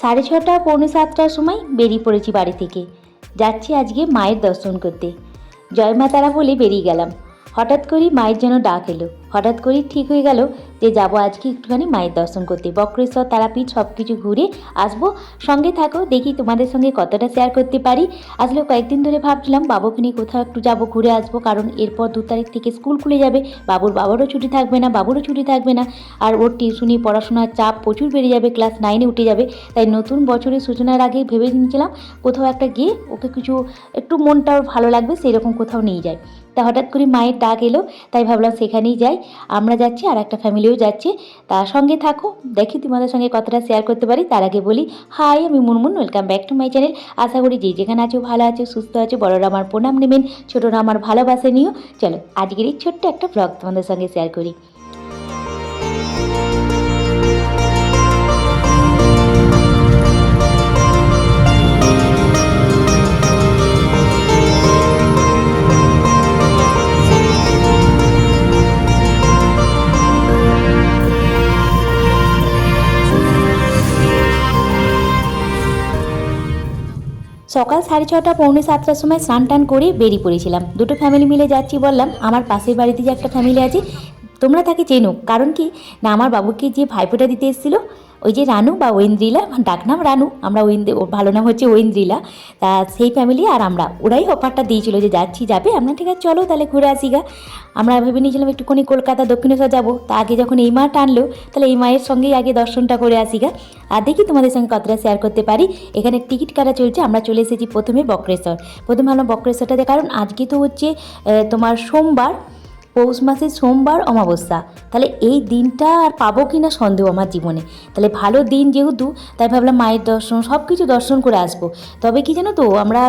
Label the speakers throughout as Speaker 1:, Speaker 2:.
Speaker 1: 6:30 পৌনে 7টার সময় বেরিয়ে পড়েছি বাড়ি থেকে। যাচ্ছি আজকে মায়ের দর্শন করতে। জয় মা তারা বলে বেরিয়ে গেলাম। হঠাৎ করেই মায়ের যেন ডাক এলো, হঠাৎ করেই ঠিক হয়ে গেল যে যাবো আজকে একটুখানি মায়ের দর্শন করতে। বক্রেশ্বর, তারাপীঠ সব কিছু ঘুরে আসবো। সঙ্গে থাকো, দেখি তোমাদের সঙ্গে কতটা শেয়ার করতে পারি। আসলে কয়েকদিন ধরে ভাবছিলাম বাবুকে নিয়ে কোথাও একটু যাবো, ঘুরে আসবো, কারণ এরপর 2 তারিখ থেকে স্কুল খুলে যাবে। বাবারও ছুটি থাকবে না, বাবুরও ছুটি থাকবে না, আর ওর টিউশনি পড়াশোনার চাপ প্রচুর বেড়ে যাবে, ক্লাস 9-এ উঠে যাবে। তাই নতুন বছরের সূচনার আগে ভেবে নিয়েছিলাম কোথাও একটা গিয়ে ওকে কিছু একটু মনটাও ভালো লাগবে সেই রকম কোথাও নিয়ে যায়। তা হঠাৎ করে মায়ের ডাক এলো, তাই ভাবলাম সেখানেই যাই। আমরা যাচ্ছি, আর একটা ফ্যামিলিও যাচ্ছে। তার সঙ্গে থাকো, দেখি তোমাদের সঙ্গে কতটা শেয়ার করতে পারি। তার আগে বলি হাই, আমি Munmun, welcome back to my channel. আশা করি যে যেখানে আছো ভালো আছো, সুস্থ আছো। বড়রা আমার প্রণাম নেবেন, ছোটরা আমার ভালোবাসা নিও। চলো আজকের এই ছোট্ট একটা ব্লগ তোমাদের সঙ্গে শেয়ার করি। সকাল 6:30 পৌনে 7টার সময় স্নান টান করে বেরিয়ে পড়েছিলাম। দুটো ফ্যামিলি মিলে যাচ্ছি বললাম। আমার পাশের বাড়িতে যে একটা ফ্যামিলি আছে, তোমরা তাকে চেনো, কারণ কি না আমার বাবুকে যে ভাইফোঁটা দিতে এসেছিলো, ওই যে রানু বা ঐন্দ্রিলা, ডাকনাম রানু, আমরা ওর ভালো নাম হচ্ছে ঐন্দ্রিলা। তা সেই ফ্যামিলি আর আমরা, ওরাই অফারটা দিয়েছিল যে যাচ্ছি, যাবে? আমরা ঠিক আছে চলো তাহলে ঘুরে আসি গা। আমরা ভেবে নিয়েছিলাম একটুখানি কলকাতা দক্ষিণেশ্বর যাবো। তা আগে যখন এই মা টানলো, তাহলে এই মায়ের সঙ্গেই আগে দর্শনটা করে আসি গা। আর দেখি তোমাদের সঙ্গে কতটা শেয়ার করতে পারি। এখানে টিকিট কাটা চলছে। আমরা চলে এসেছি প্রথমে বক্রেশ্বর। প্রথমে ভাবলাম বক্রেশ্বরটাতে, কারণ আজকে তো হচ্ছে তোমার সোমবার, পৌষ মাসের সোমবার অমাবস্যা। তাহলে এই দিনটা আর পাবো কি না সন্দেহ আমার জীবনে। তাহলে ভালো দিন যেহেতু, তাই ভাবলাম মায়ের দর্শন সব কিছু দর্শন করে আসবো। তবে কি জানো তো, আমরা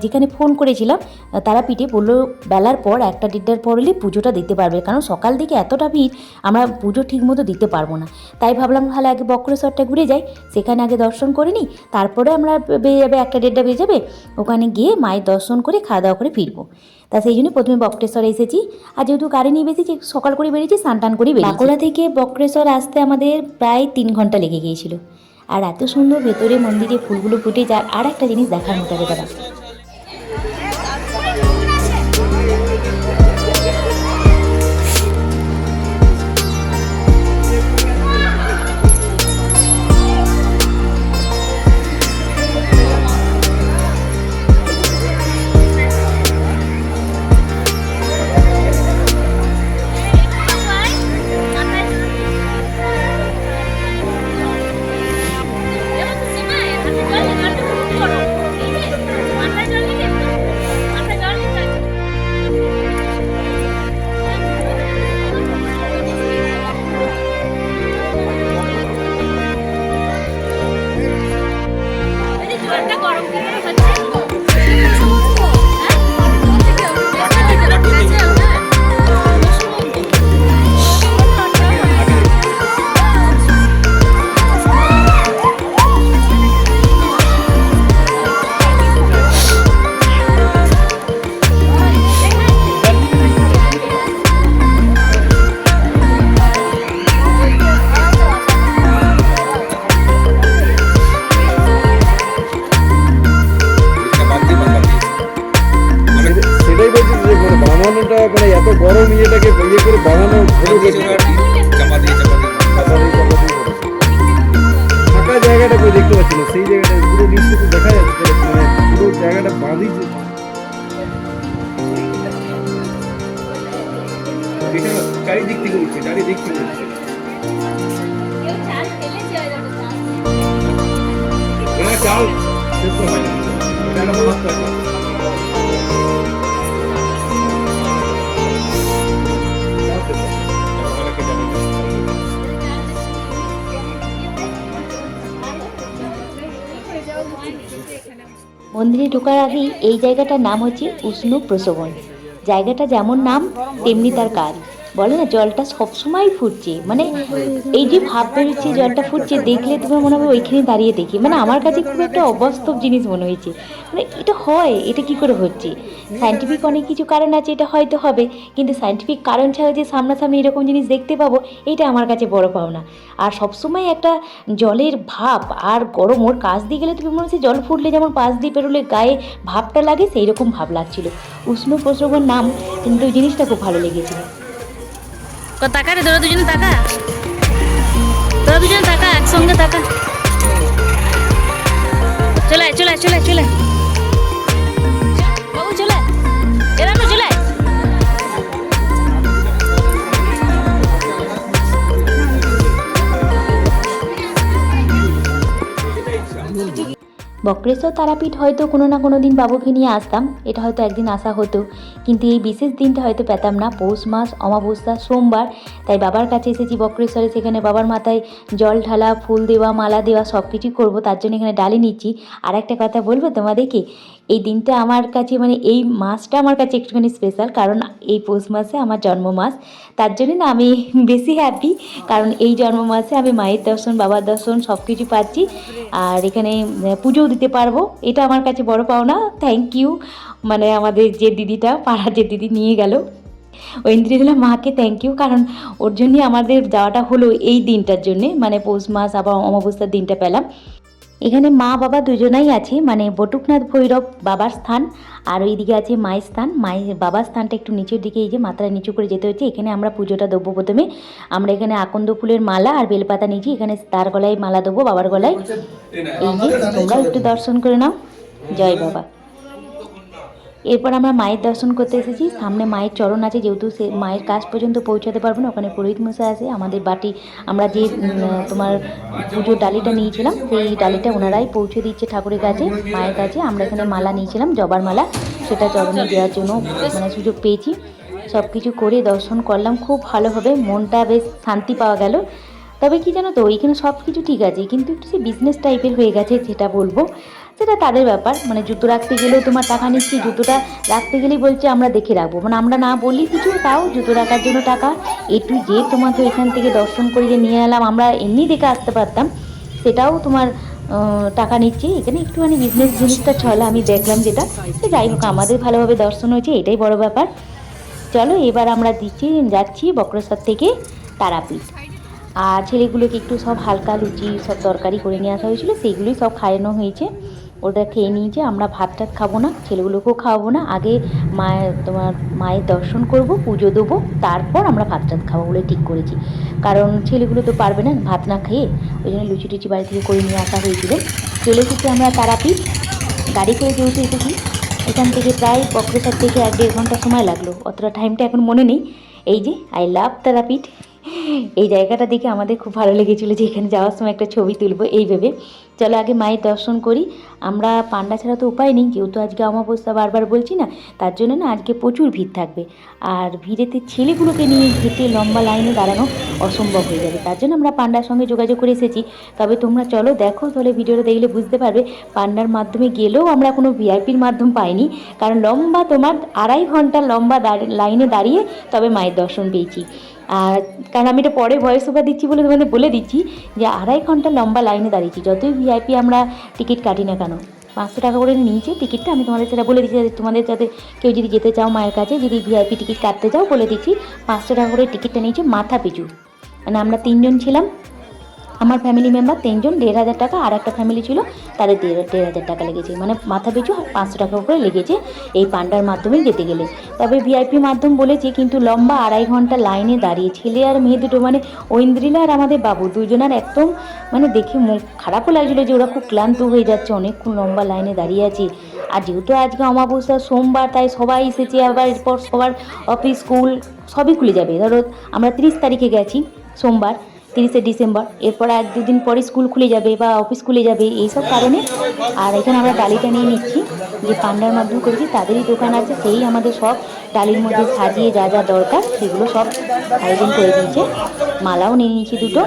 Speaker 1: যেখানে ফোন করেছিলাম তারাপীঠে, বললো বেলার পর 1-1:30টার পর হলে পুজোটা দিতে পারবে, কারণ সকাল দিকে এতটা ভিড় আমরা পুজো ঠিক মতো দিতে পারবো না। তাই ভাবলাম তাহলে আগে বক্রেশ্বরটা ঘুরে যাই, সেখানে আগে দর্শন করে নিই, তারপরে আমরা বেরিয়ে যাবে 1-1:30টা বেজে যাবে। ওখানে গিয়ে মায়ের দর্শন করে খাওয়া দাওয়া করে ফিরবো। তা সেই জন্য প্রথমে বক্রেশ্বরে এসেছি। আর যেহেতু গাড়ি নিয়ে বেশি সকাল করে বেরিয়েছি, স্নান টান করে বেরিয়েছি। বাঁকুড়া থেকে বক্রেশ্বর আসতে আমাদের প্রায় 3 ঘন্টা লেগে গিয়েছিল। আর এত সুন্দর ভেতরে মন্দিরে ফুলগুলো ফুটে যায়। আর একটা জিনিস দেখার মতো হবে দাদা।
Speaker 2: মানে এত গরম ইয়েটাকে ইয়ে করে বানানো ফাঁকা জায়গাটা কেউ দেখতে পাচ্ছি না, সেই জায়গাটা পুরো দৃশ্য তো দেখা যাচ্ছে, মানে পুরো জায়গাটা বাঁধিয়েছে। চারিদিক থেকে উঠছে, চারিদিক থেকে উঠছে। চাল সেদ্ধ হয় না,
Speaker 1: মন্দিরে ঢোকার আগেই এই জায়গাটার নাম হচ্ছে উষ্ণ প্রসবন। জায়গাটা যেমন নাম তেমনি তার কাজ। বলে না জলটা সবসময় ফুটছে, মানে এই যে ভাব বেরোচ্ছে জলটা ফুটছে, দেখলে তোমার মনে হবে ওইখানে দাঁড়িয়ে দেখি, মানে আমার কাছে খুব একটা অবাস্তব জিনিস মনে হয়েছে। মানে এটা হয়, এটা কি করে হচ্ছে? সায়েন্টিফিক অনেক কিছু কারণ আছে, এটা হয়তো হবে, কিন্তু সায়েন্টিফিক কারণ ছাড়া যে সামনাসামনি এরকম জিনিস দেখতে পাবো, এটা আমার কাছে বড় পাওনা। আর সবসময় একটা জলের ভাব আর গরম, ওর কাছ দিয়ে গেলে তুমি মনে হচ্ছে জল ফুটলে যেমন পাশ দিয়ে পেরোলে গায়ে ভাবটা লাগে, সেই রকম ভাব লাগছিল। উষ্ণ প্রস্রবণ নাম, কিন্তু ওই জিনিসটা খুব ভালো লেগেছিল।
Speaker 3: তাকা রে, তোরা দুজনে তাকা, তোরা দুজনে তাকা, একসঙ্গে তাকা। চলে আয়, চলে আয়, চলে আয়, চলে আয়। বাবু চলে আয়, এরানো চলে আয়।
Speaker 1: বক্রেশ্বর তারাপীঠ হয়তো কোনো না কোনো দিন বাবুকে নিয়ে আসতাম, এটা হয়তো একদিন আসা হতো, কিন্তু এই বিশেষ দিনটা হয়তো পেতাম না, পৌষ মাস, অমাবস্যা, সোমবার। তাই বাবার কাছে এসেছি বক্রেশ্বরে, সেখানে বাবার মাথায় জল ঢালা, ফুল দেওয়া, মালা দেওয়া সব কিছুই করবো, তার জন্য এখানে ডালি নিচ্ছি। আর একটা কথা বলবো তোমাদেরকে, এই দিনটা আমার কাছে, মানে এই মাসটা আমার কাছে একটুখানি স্পেশাল, কারণ এই পৌষ মাসে আমার জন্ম মাস। তার জন্য না আমি বেশি হ্যাপি, কারণ এই জন্ম মাসে আমি মায়ের দর্শন, বাবার দর্শন সব কিছু পাচ্ছি, আর এখানে পুজোও দিতে পারবো, এটা আমার কাছে বড় পাওনা। থ্যাংক ইউ, মানে আমাদের যে দিদিটা, পাড়ার যে দিদি নিয়ে গেল ঐন্দ্রিলা মাকে থ্যাংক ইউ, কারণ ওর জন্যই আমাদের যাওয়াটা হলো এই দিনটার জন্যে, মানে পৌষ মাস আবার অমাবস্যার দিনটা পেলাম। এখানে মা বাবা দুজনাই আছে, মানে বটুকনাথ ভৈরব বাবার স্থান, আর ওইদিকে আছে মায়ের স্থান। মায়ের বাবার স্থানটা একটু নিচের দিকে, এই যে মাথাটা নিচু করে যেতে হচ্ছে। এখানে আমরা পুজোটা দেবো প্রথমে, আমরা এখানে আকন্দ ফুলের মালা আর বেলপাতা নিয়েছি, এখানে তার গলায় মালা দেবো, বাবার গলায়। এই যে তোমরাও একটু দর্শন করে নাও, জয় বাবা। এরপর আমরা মায়ের দর্শন করতে এসেছি, সামনে মায়ের চরণ আছে, যেহেতু সে মায়ের কাছ পর্যন্ত পৌঁছাতে পারবো না, ওখানে পুরোহিত মশাই আছে। আমাদের বাটি, আমরা যে তোমার পুজোর ডালিটা নিয়েছিলাম, সেই ডালিটা ওনারাই পৌঁছে দিচ্ছে ঠাকুরের কাছে, মায়ের কাছে। আমরা এখানে মালা নিয়েছিলাম, জবার মালা, সেটা চরণে দেওয়ার জন্য মানে সুযোগ পেয়েছি। সব কিছু করে দর্শন করলাম খুব ভালোভাবে, মনটা বেশ শান্তি পাওয়া গেল। তবে কি জানো তো, এইখানে সব কিছু ঠিক আছে, কিন্তু একটু সে বিজনেস টাইপের হয়ে গেছে, যেটা বলবো সেটা তাদের ব্যাপার। মানে জুতো রাখতে গেলেও তোমার টাকা নিচ্ছি, জুতোটা রাখতে গেলেই বলছে আমরা দেখে রাখবো, মানে আমরা না বলি কিছু, তাও জুতো রাখার জন্য টাকা। একটু যে তোমাকে এখান থেকে দর্শন করে যে নিয়ে এলাম, আমরা এমনি দেখে আসতে পারতাম, সেটাও তোমার টাকা নিচ্ছে। এখানে একটুখানি বিজনেস জিনিসটা চলে, আমি দেখলাম যেটা। তো যাই হোক, আমাদের ভালোভাবে দর্শন হয়েছে, এটাই বড় ব্যাপার। চলো এবার আমরা যাচ্ছি বক্রেশ্বর থেকে তারাপীঠ। আর ছেলেগুলোকে একটু সব হালকা লুচি সব তরকারি করে নিয়ে আসা হয়েছিল, সেইগুলোই সব খাওয়ানো হয়েছে, ওটা খেয়ে নিয়েছে। আমরা ভাত টাত খাবো না, ছেলেগুলোকেও খাওয়াবো না, আগে মায়ের দর্শন করব, পুজো দেবো, তারপর আমরা ভাত টাত খাবো বলে ঠিক করেছি। কারণ ছেলেগুলো তো পারবে না ভাত না খেয়ে, ওই জন্য লুচি টুচি বাড়ি থেকে করে নিয়ে আসা হয়েছিল। চলে এসেছি আমরা তারাপীঠ, গাড়ি করে যেহেতু এসেছি, এখান থেকে প্রায় বক্রেশ্বর থেকে 1-1.5 ঘন্টা সময় লাগলো, অতটা টাইমটা এখন মনে নেই। এই যে আই লাভ তারাপীঠ, এই জায়গাটা দেখে আমাদের খুব ভালো লেগেছিলো যে এখানে যাওয়ার সময় একটা ছবি তুলবো এই ভেবে। চলো আগে মায়ের দর্শন করি। আমরা পান্ডা ছাড়া তো উপায় নেই, যেহেতু আজকে অমাবস্যা বারবার বলছি না, তার জন্য না আজকে প্রচুর ভিড় থাকবে, আর ভিড়েতে ছেলেগুলোকে নিয়ে হেঁটে লম্বা লাইনে দাঁড়ানো অসম্ভব হয়ে যাবে, তার জন্য আমরা পান্ডার সঙ্গে যোগাযোগ করে এসেছি। তবে তোমরা চলো দেখো, তাহলে ভিডিওটা দেখলে বুঝতে পারবে, পান্ডার মাধ্যমে গেলেও আমরা কোনো ভিআইপির মাধ্যম পাইনি, কারণ লম্বা তোমার 2.5 ঘন্টা লম্বা লাইনে দাঁড়িয়ে তবে মায়ের দর্শন পেয়েছি। আর কারণ আমি এটা পরে ভয়েস ওভার দিচ্ছি বলে তোমাদের বলে দিচ্ছি যে 2.5 ঘন্টা লম্বা লাইনে দাঁড়িয়েছি, যতই ভিআইপি আমরা টিকিট কাটি না কেন। 500 টাকা করে নিয়েছে টিকিটটা, আমি তোমাদের সেটা বলে দিচ্ছি, তোমাদের যাতে কেউ যদি যেতে চাও মায়ের কাছে, যদি ভিআইপি টিকিট কাটতে চাও বলে দিচ্ছি, 500 টাকা করে টিকিটটা নিয়েছে মাথা পিছু। মানে আমরা 3 জন ছিলাম, আমার ফ্যামিলি মেম্বার 3 জন, 1,500 টাকা, আর একটা ফ্যামিলি ছিল তাদের 1,500 টাকা লেগেছে, মানে মাথা পিছু 500 টাকা করে লেগেছে এই পান্ডার মাধ্যমেই যেতে গেলে। তবে ভিআইপি মাধ্যম বলেছে, কিন্তু লম্বা 2.5 ঘন্টা লাইনে দাঁড়িয়ে ছেলে আর মেয়ে দুটো, মানে ঐন্দ্রিলা আর আমাদের বাবু দুজনের একদম মানে দেখে মুখ খারাপও লাগছিলো যে ওরা খুব ক্লান্ত হয়ে যাচ্ছে, অনেকক্ষণ লম্বা লাইনে দাঁড়িয়ে আছে। আর যেহেতু আজকে অমাবস্যা সোমবার, তাই সবাই এসেছে, আবার এরপর সবার অফিস স্কুল সবই খুলে যাবে। ধরো আমরা 30 তারিখে গেছি সোমবার, 30শে ডিসেম্বর, এরপর 1-2 দিন পরে স্কুল খুলে যাবে বা অফিস খুলে যাবে, এইসব কারণে। আর এখানে আমরা ডালিটা নিয়ে নিচ্ছি, যে পান্ডার মাধ্যমে করেছি তাদেরই দোকান আছে, সেই আমাদের সব ডালির মধ্যে সাজিয়ে যা যা দরকার সেগুলো সব আয়োজন করে দিয়েছে। মালাও নিয়ে নিয়েছি দুটো।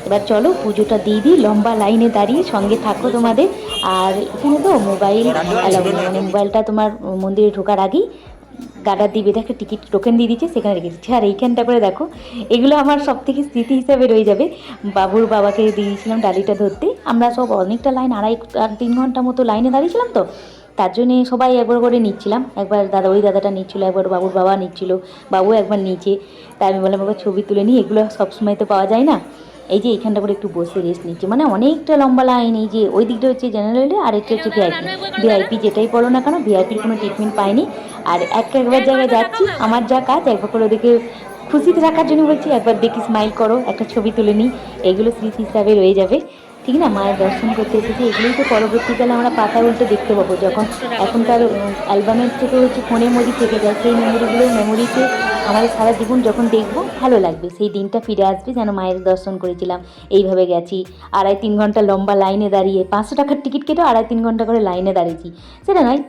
Speaker 1: এবার চলো পুজোটা দিয়ে দিই, লম্বা লাইনে দাঁড়িয়ে, সঙ্গে থাকো তোমাদের। আর এখানে তো মোবাইল অ্যালাউ নেই, মানে মোবাইলটা তোমার মন্দিরে ঢোকার আগেই গাডার দিয়ে বেঁধে একটা টিকিট টোকেন দিয়ে দিচ্ছে, সেখানে রেখেছি। আর এইখানটা করে দেখো, এগুলো আমার সব থেকে স্মৃতি হিসাবে রয়ে যাবে। বাবুর বাবাকে দিয়েছিলাম ডালিটা ধরতে, আমরা সব অনেকটা লাইন 2.5-3 ঘন্টা মতো লাইনে দাঁড়িয়েছিলাম, তো তার জন্যে সবাই একবার করে নিচ্ছিলাম। একবার ওই দাদাটা নিচ্ছিলো, একবার বাবুর বাবা নিচ্ছিলো, বাবু একবার নিচে। তাই আমি বললাম বাবা ছবি তুলে নিই, এগুলো সবসময় তো পাওয়া যায় না। এই যে এইখানটা করে একটু বসে রেস্ট নিচ্ছে, মানে অনেকটা লম্বা লাইন। এই যে ওই দিকটা হচ্ছে জেনারেলে, আর একটা হচ্ছে ভিআইপি। ভিআইপি যেটাই বলো না কেন, ভিআইপির কোনো ট্রিটমেন্ট পাইনি। আর একবার জায়গায় যাচ্ছি, আমার যা কাজ একবার করে ওদেরকে খুশিতে রাখার জন্য বলছি, একবার দেখি স্মাইল করো, একটা ছবি তুলে নিই, এগুলো স্মৃতি হিসাবে রয়ে যাবে। ঠিক না, মায়ের দর্শন করতে এসেছি, এগুলোই তো পরবর্তীকালে আমরা পাতা উল্টে দেখতে পাবো, যখন এখনকার অ্যালবামের থেকে হচ্ছে ফোনের মধ্যে থেকে যায়, সেই মেমোরিতে আমাদের সারা জীবন যখন দেখবো ভালো লাগবে, সেই দিনটা ফিরে আসবে যেন মায়ের দর্শন করেছিলাম, এইভাবে গেছি 2.5-3 ঘন্টা লম্বা লাইনে দাঁড়িয়ে, 500 টাকার টিকিট কেটে 2.5-3 ঘন্টা করে লাইনে দাঁড়িয়েছি। সেটা নয়,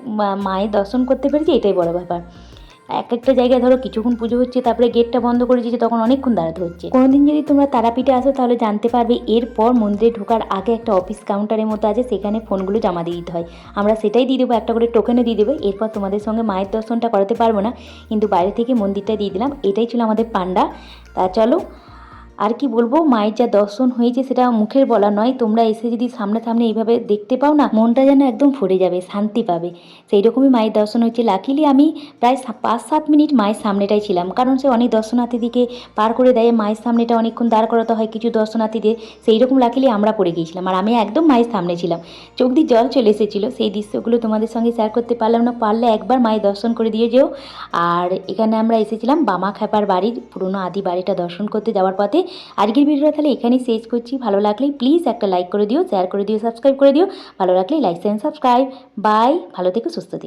Speaker 1: মায়ের দর্শন করতে পেরেছি, এটাই বড় ব্যাপার। একটা জায়গায় ধরো কিছুক্ষণ পুজো হচ্ছে, তারপরে গেটটা বন্ধ করে দিয়েছে, তখন অনেকক্ষণ দাঁড়াতে হচ্ছে। কোনোদিন যদি তোমরা তারাপীঠে আসো তাহলে জানতে পারবে, এরপর মন্দিরে ঢোকার আগে একটা অফিস কাউন্টারের মতো আছে, সেখানে ফোনগুলো জমা দিয়ে দিতে হয়। আমরা সেটাই দিয়ে দেবো, একটা করে টোকেনও দিয়ে দেবে। এরপর তোমাদের সঙ্গে মায়ের দর্শনটা করাতে পারবো না, কিন্তু বাইরে থেকে মন্দিরটা দিয়ে দিলাম। এটাই ছিল আমাদের পান্ডা। তা চলো, আর কি বলবো, মায়ের যা দর্শন হয়েছে সেটা মুখের বলা নয়। তোমরা এসে যদি সামনে এইভাবে দেখতে পাও না, মনটা যেন একদম ভরে যাবে, শান্তি পাবে। সেই রকমই মায়ের দর্শন হয়েছে। লাকিলি আমি প্রায় 5-7 মিনিট মায়ের সামনেটাই ছিলাম, কারণ সে অনেক দর্শনার্থীদিকে পার করে দেয়, মায়ের সামনেটা অনেকক্ষণ দাঁড় করাতে হয় কিছু দর্শনার্থীদের, সেই রকম লাকিলি আমরা পড়ে গিয়েছিলাম, আর আমি একদম মায়ের সামনে ছিলাম। চোখ দিয়ে জল চলে এসেছিলো, সেই দৃশ্যগুলো তোমাদের সঙ্গে শেয়ার করতে পারলাম না, পারলে একবার মায়ের দর্শন করে দিয়ে যেও। আর এখানে আমরা এসেছিলাম বামা খ্যাপার বাড়ির পুরনো আদি বাড়িটা দর্শন করতে যাওয়ার পথে। আজকের ভিডিওটা তাহলে এখানেই শেষ করছি। ভালো লাগলে প্লিজ একটা লাইক করে দিও, শেয়ার করে দিও, সাবস্ক্রাইব করে দিও। ভালো লাগলে লাইক, শেয়ার, সাবস্ক্রাইব। বাই, ভালো থেকো, সুস্থ থেকো।